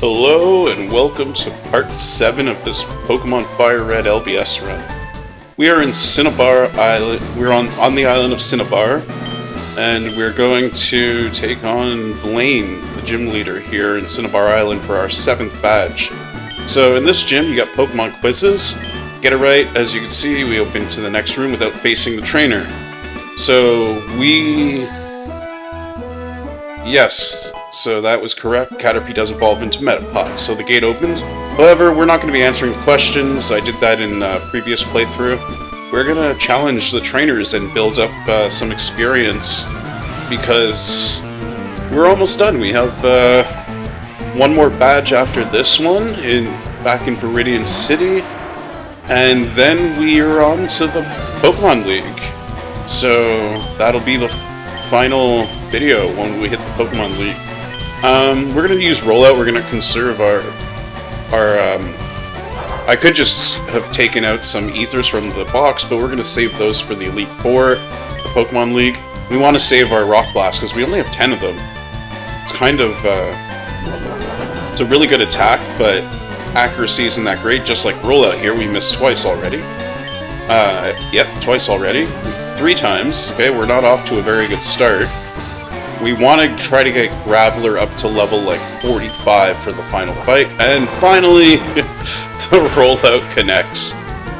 Hello and welcome to part 7 of this Pokemon Fire Red LBS run. We are in Cinnabar Island. We're on the island of Cinnabar, and we're going to take on Blaine, the gym leader here in Cinnabar Island for our 7th badge. So in this gym you got Pokemon quizzes. Get it right, as you can see, we open to the next room without facing the trainer. So that was correct. Caterpie does evolve into Metapod, so the gate opens. However, we're not going to be answering questions. I did that in a previous playthrough. We're going to challenge the trainers and build up some experience, because we're almost done. We have one more badge after this one, back in Viridian City, and then we are on to the Pokemon League. So that'll be the final video when we hit the Pokemon League. We're going to use Rollout. We're going to conserve our I could just have taken out some Ethers from the box, but we're going to save those for the Elite Four, the Pokemon League. We want to save our Rock Blast, because we only have 10 of them. It's kind of, it's a really good attack, but accuracy isn't that great, just like Rollout here. We missed twice already. Yep, twice already. 3 times. Okay, we're not off to a very good start. We want to try to get Graveler up to level like 45 for the final fight, and finally the Rollout connects.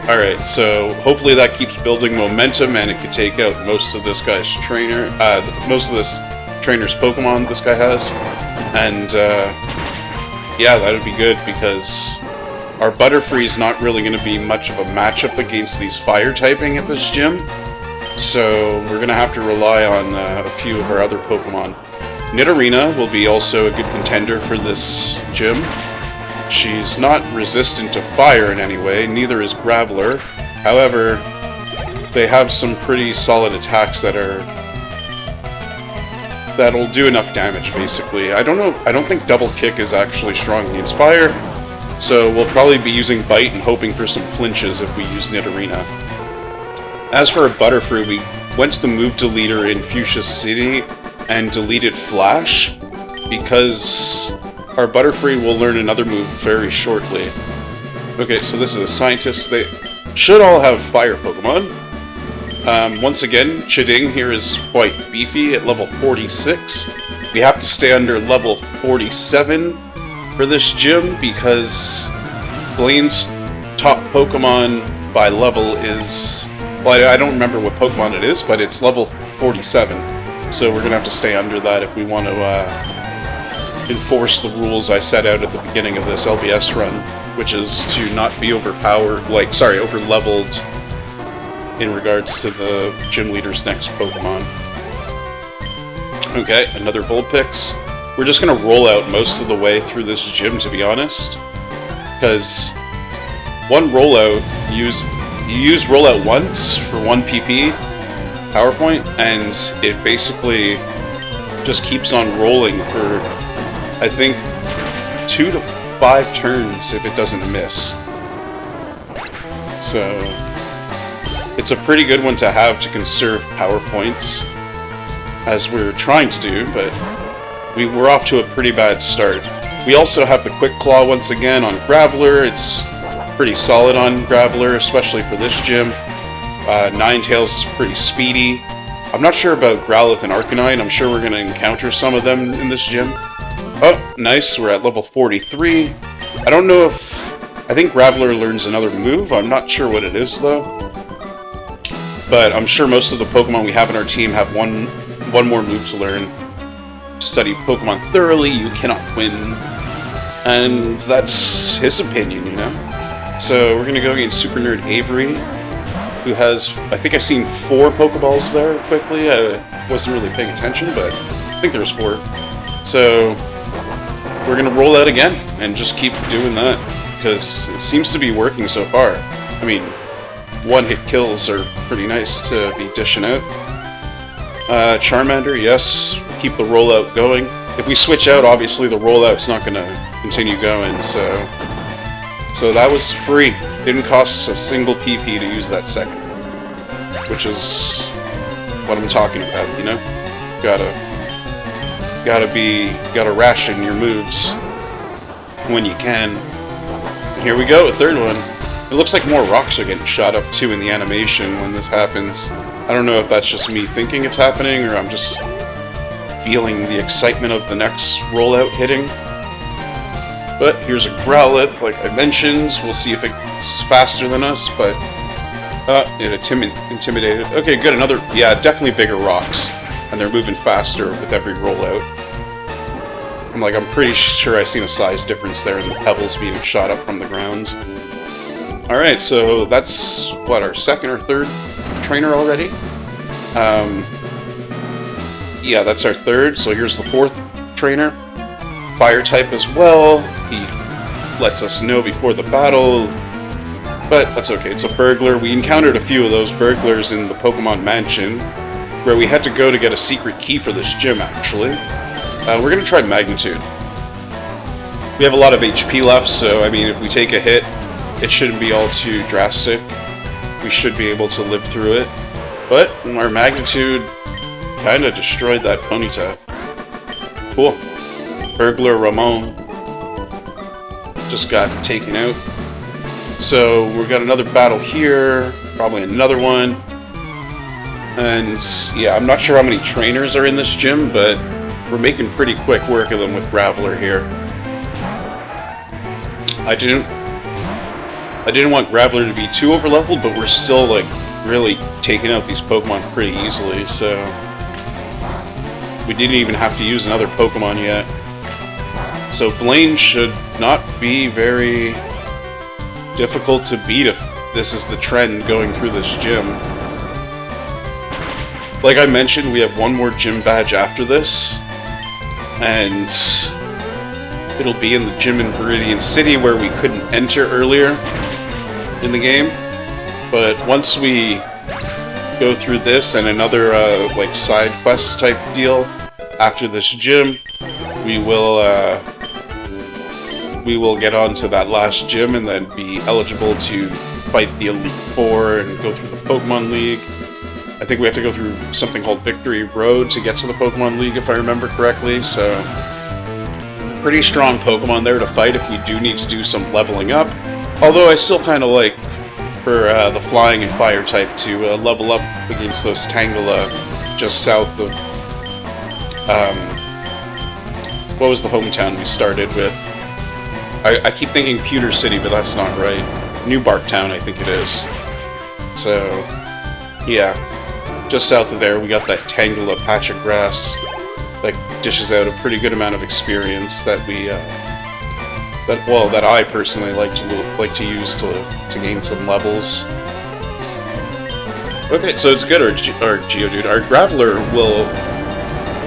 Alright, so hopefully that keeps building momentum and it can take out most of this guy's trainer, most of this trainer's Pokemon this guy has, and yeah, that would be good, because our Butterfree's not really going to be much of a matchup against these fire typing at this gym. So we're going to have to rely on a few of our other Pokemon. Nidorina will be also a good contender for this gym. She's not resistant to fire in any way, neither is Graveler. However, they have some pretty solid attacks that'll do enough damage, basically. I don't think Double Kick is actually strong against fire, so we'll probably be using Bite and hoping for some flinches if we use Nidorina. As for a Butterfree, we went to the move deleter in Fuchsia City and deleted Flash, because our Butterfree will learn another move very shortly. Okay, so this is a scientist. They should all have fire Pokemon. Once again, Chiding here is quite beefy at level 46. We have to stay under level 47 for this gym, because Blaine's top Pokemon by level is... well, I don't remember what Pokemon it is, but it's level 47. So we're going to have to stay under that if we want to enforce the rules I set out at the beginning of this LBS run, which is to not be over-leveled in regards to the gym leader's next Pokemon. Okay, another Vulpix. We're just going to roll out most of the way through this gym, to be honest, because one rollout, you use Rollout once for 1 PP PowerPoint, and it basically just keeps on rolling for, I think, 2 to 5 turns if it doesn't miss. So it's a pretty good one to have to conserve PowerPoints, as we're trying to do, but we're off to a pretty bad start. We also have the Quick Claw once again on Graveler. It's pretty solid on Graveler, especially for this gym. Ninetales is pretty speedy. I'm not sure about Growlithe and Arcanine. I'm sure we're going to encounter some of them in this gym. Oh, nice. We're at level 43. I don't know if... I think Graveler learns another move. I'm not sure what it is, though. But I'm sure most of the Pokemon we have in our team have one more move to learn. Study Pokemon thoroughly, you cannot win. And that's his opinion, you know? So we're going to go against Super Nerd Avery, who has, I think I've seen 4 Pokeballs there quickly. I wasn't really paying attention, but I think there's 4. So we're going to roll out again and just keep doing that, because it seems to be working so far. I mean, 1-hit kills are pretty nice to be dishing out. Charmander, yes, keep the rollout going. If we switch out, obviously the rollout's not going to continue going, so that was free. Didn't cost a single PP to use that second, which is what I'm talking about, you know? Gotta ration your moves. when you can. And here we go, a third one. It looks like more rocks are getting shot up too in the animation when this happens. I don't know if that's just me thinking it's happening, or I'm just feeling the excitement of the next rollout hitting. But here's a Growlithe, like I mentioned. We'll see if it's faster than us, but... it intimidated. Okay, good, another... Yeah, definitely bigger rocks. And they're moving faster with every rollout. I'm pretty sure I seen a size difference there in the pebbles being shot up from the ground. Alright, so that's, what, our second or third trainer already? Yeah, that's our third, so here's the fourth trainer. Fire type as well. He lets us know before the battle, but that's okay, it's a burglar. We encountered a few of those burglars in the Pokemon Mansion, where we had to go to get a secret key for this gym, actually. We're gonna try Magnitude. We have a lot of HP left, so, I mean, if we take a hit, it shouldn't be all too drastic. We should be able to live through it. But our Magnitude kind of destroyed that Ponyta. Cool. Burglar Ramon just got taken out. So we've got another battle here, probably another one. And yeah, I'm not sure how many trainers are in this gym, but we're making pretty quick work of them with Graveler here. I didn't want Graveler to be too overleveled, but we're still like really taking out these Pokemon pretty easily, so we didn't even have to use another Pokemon yet. So Blaine should not be very difficult to beat if this is the trend going through this gym. Like I mentioned, we have one more gym badge after this, and it'll be in the gym in Viridian City where we couldn't enter earlier in the game. But once we go through this and another like side quest type deal after this gym, we will get on to that last gym and then be eligible to fight the Elite Four and go through the Pokemon League. I think we have to go through something called Victory Road to get to the Pokemon League, if I remember correctly, so pretty strong Pokemon there to fight if you do need to do some leveling up. Although I still kind of like for the Flying and Fire type to level up against those Tangela just south of... what was the hometown we started with? I keep thinking Pewter City, but that's not right. New Barktown, I think it is. So, yeah. Just south of there, we got that Tangela patch of grass that dishes out a pretty good amount of experience that we, that I personally like to use to gain some levels. Okay, so it's good, our Geodude. Our Graveler will...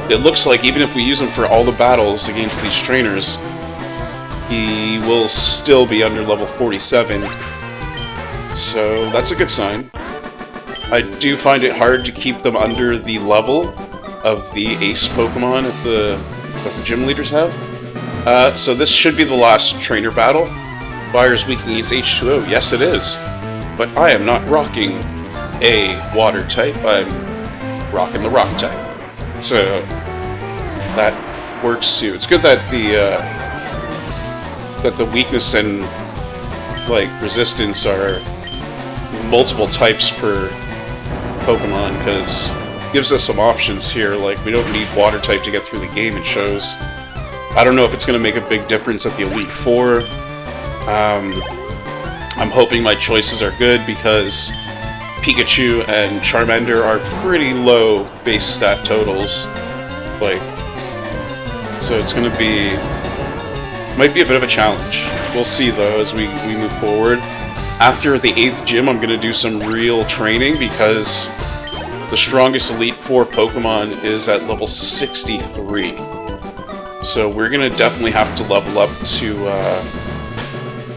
It looks like even if we use him for all the battles against these trainers, he will still be under level 47. So that's a good sign. I do find it hard to keep them under the level of the ace Pokemon that the gym leaders have. So this should be the last trainer battle. Fire's weak against H2O. Yes, it is. But I am not rocking a water type. I'm rocking the rock type. So that works too. It's good that the weakness and like resistance are multiple types per Pokemon, because it gives us some options here. Like, we don't need water type to get through the game, it shows. I don't know if it's going to make a big difference at the Elite Four. I'm hoping my choices are good, because Pikachu and Charmander are pretty low base stat totals. Like, so it's going to be... might be a bit of a challenge. We'll see, though, as we move forward. After the 8th gym, I'm going to do some real training, because the strongest Elite Four Pokemon is at level 63. So we're going to definitely have to level up to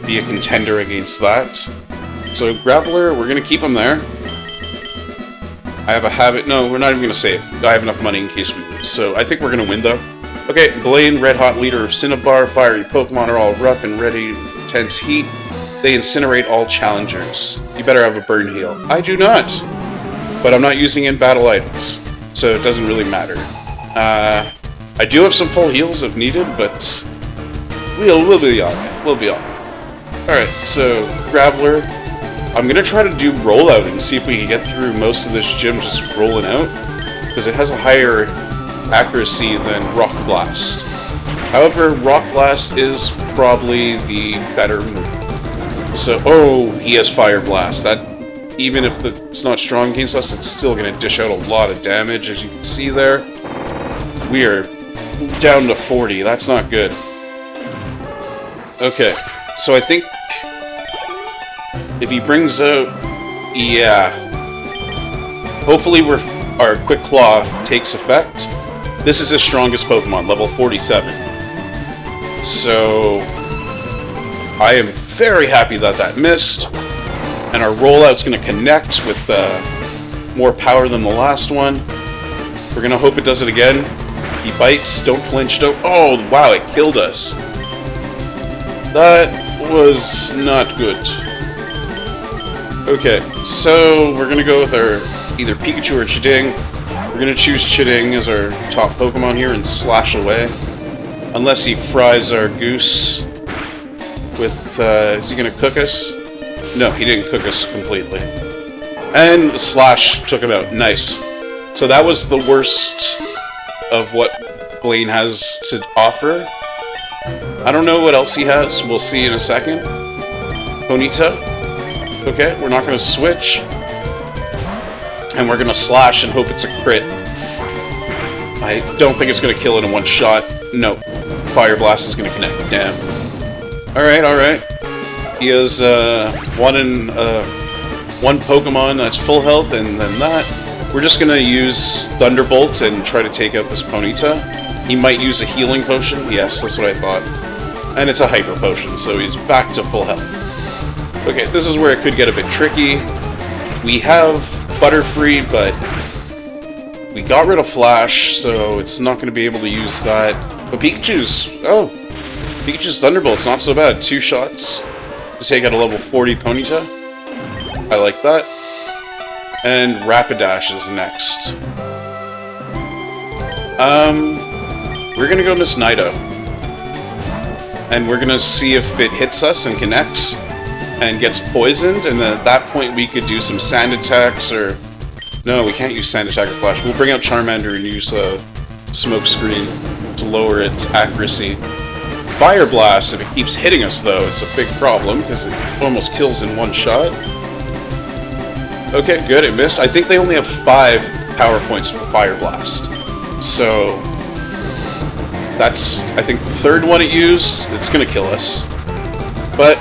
be a contender against that. So Graveler, we're going to keep him there. I have a habit... No, we're not even going to save. I have enough money in case we lose. So I think we're going to win, though. Okay, Blaine, Red Hot leader of Cinnabar. Fiery Pokemon are all rough and ready to intense heat. They incinerate all challengers. You better have a burn heal. I do not! But I'm not using in-battle items, so it doesn't really matter. I do have some full heals if needed, but We'll be alright. We'll be alright. Alright, so Graveler. I'm gonna try to do rollout and see if we can get through most of this gym just rolling out, because it has a higher accuracy than Rock Blast. However, Rock Blast is probably the better move. So, oh, he has Fire Blast. That, even if it's not strong against us, it's still gonna dish out a lot of damage, as you can see there. We are down to 40. That's not good. Okay, so I think if he brings out, yeah. Hopefully our Quick Claw takes effect. This is his strongest Pokemon, level 47. So I am very happy that that missed, and our rollout's going to connect with more power than the last one. We're going to hope it does it again. He bites, don't flinch, don't... Oh, wow, it killed us. That was not good. Okay, so we're gonna go with our either Pikachu or Chiding. We're gonna choose Chiding as our top Pokemon here and slash away. Unless he fries our goose with, is he gonna cook us? No, he didn't cook us completely. And slash took him out, nice. So that was the worst of what Blaine has to offer. I don't know what else he has, we'll see in a second. Ponyta. Okay, we're not going to switch. And we're going to slash and hope it's a crit. I don't think it's going to kill it in one shot. Nope. Fire Blast is going to connect. Damn. Alright, alright. He has one Pokemon that's full health, and then that. We're just going to use Thunderbolt and try to take out this Ponyta. He might use a healing potion. Yes, that's what I thought. And it's a Hyper Potion, so he's back to full health. Okay, this is where it could get a bit tricky. We have Butterfree, but we got rid of Flash, so it's not going to be able to use that. But Pikachu's... Oh! Pikachu's Thunderbolt's not so bad. 2 shots to take out a level 40 Ponyta. I like that. And Rapidash is next. We're going to go Miss Nido. And we're going to see if it hits us and connects. And gets poisoned, and then at that point we could do some sand attacks, or... No, we can't use sand attack or flash. We'll bring out Charmander and use a smoke screen to lower its accuracy. Fire Blast, if it keeps hitting us though, it's a big problem, because it almost kills in one shot. Okay, good, it missed. I think they only have 5 power points for Fire Blast. So... that's, I think, the 3rd one it used. It's gonna kill us. But...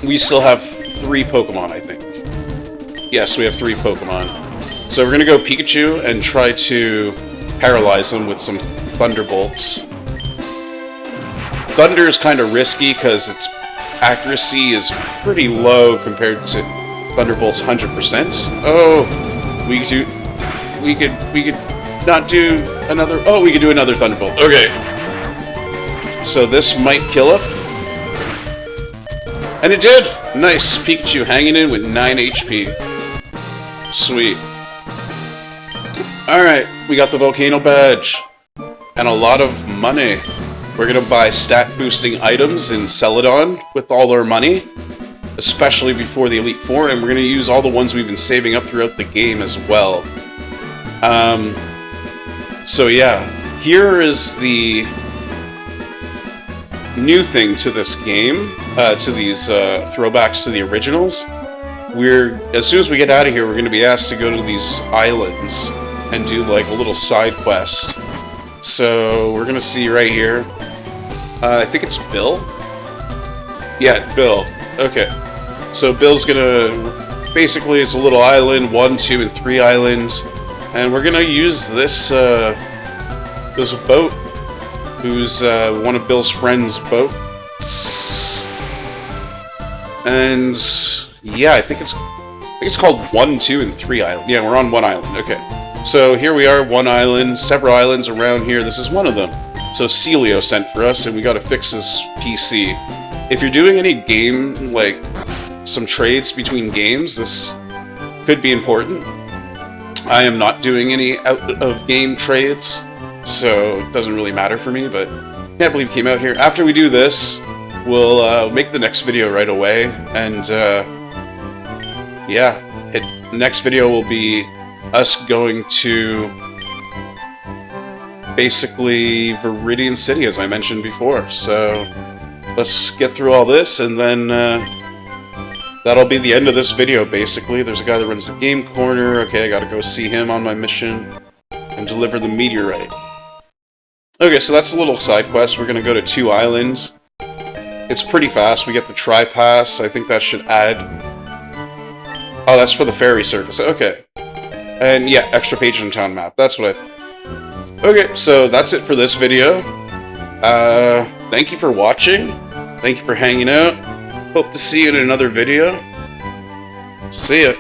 we still have 3 Pokemon, I think. Yes, we have 3 Pokemon. So we're gonna go Pikachu and try to paralyze him with some Thunderbolts. Thunder is kind of risky because its accuracy is pretty low compared to Thunderbolt's 100%. Oh, we could not do another. Oh, we could do another Thunderbolt. Okay. So this might kill him. And it did! Nice! Pikachu hanging in with 9 HP. Sweet. Alright, we got the Volcano Badge. And a lot of money. We're gonna buy stat-boosting items in Celadon with all our money. Especially before the Elite Four, and we're gonna use all the ones we've been saving up throughout the game as well. So yeah, here is the new thing to this game. To these throwbacks to the originals. As soon as we get out of here, we're going to be asked to go to these islands and do like a little side quest. So we're going to see right here. I think it's Bill. Yeah, Bill. Okay. So Bill's going to... basically, it's a little island, 1, 2, and 3 islands. And we're going to use this, this boat, who's one of Bill's friends' boats. And yeah, I think it's called 1, 2, and 3 Island. Yeah, we're on 1 island. Okay. So here we are, 1 island, several islands around here. This is one of them. So Celio sent for us, and we gotta fix his PC. If you're doing any game, like, some trades between games, this could be important. I am not doing any out-of-game trades, so it doesn't really matter for me, but Can't believe he came out here. After we do this, we'll make the next video right away, and yeah, the next video will be us going to basically Viridian City, as I mentioned before. So let's get through all this, and then that'll be the end of this video, basically. There's a guy that runs the game corner. Okay, I gotta go see him on my mission and deliver the meteorite. Okay, so that's a little side quest. We're gonna go to 2 islands. It's pretty fast. We get the tri-pass. I think that should add... Oh, that's for the ferry service. Okay. And yeah, extra page in town map. That's what I thought. Okay, so that's it for this video. Thank you for watching. Thank you for hanging out. Hope to see you in another video. See ya.